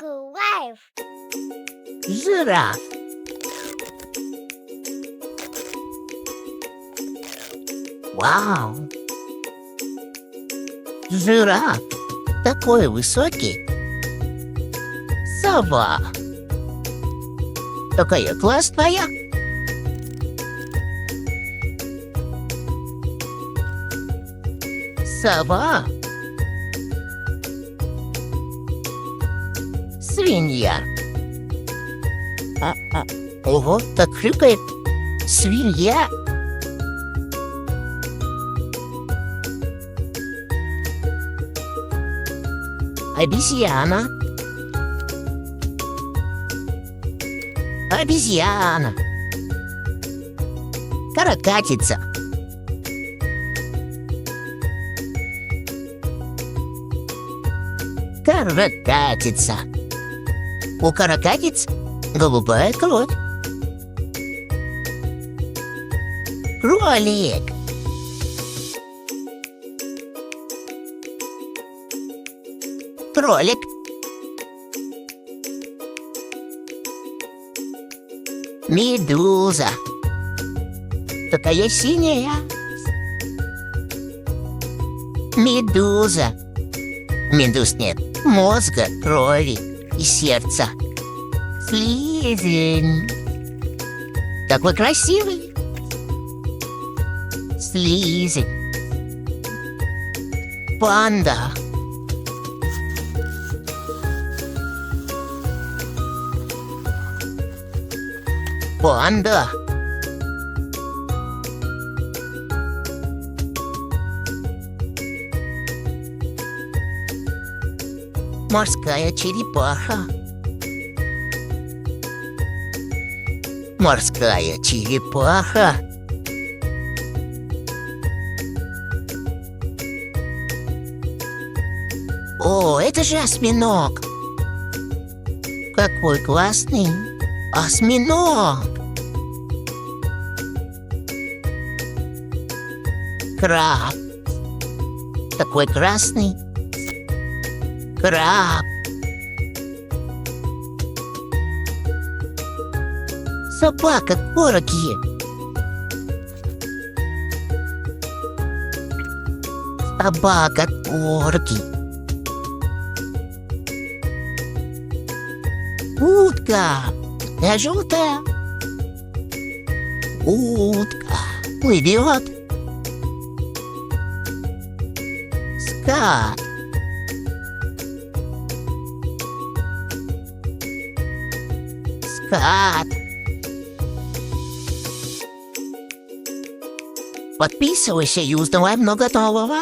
Лайф. Жираф. Вау! Жираф такой высокий. Сова. Такая классная. Сова. Свинья. Ого, так хрюкает. Свинья. Обезьяна. Обезьяна. Каракатица. Каракатица. У каракатиц голубая кровь. Кролик. Кролик. Медуза. Такая синяя. Медуза. Медуз нет мозга, крови и сердца. Слизень. Такой красивый. Слизень. Панда. Панда. Морская черепаха. Морская черепаха. О, это же осьминог. Какой классный осьминог. Краб. Такой красный. Краб. Собака Корги. Собака Корги. Утка. Я желтая. Утка плывет. Скат. Скат. Подписывайся и узнавай много нового.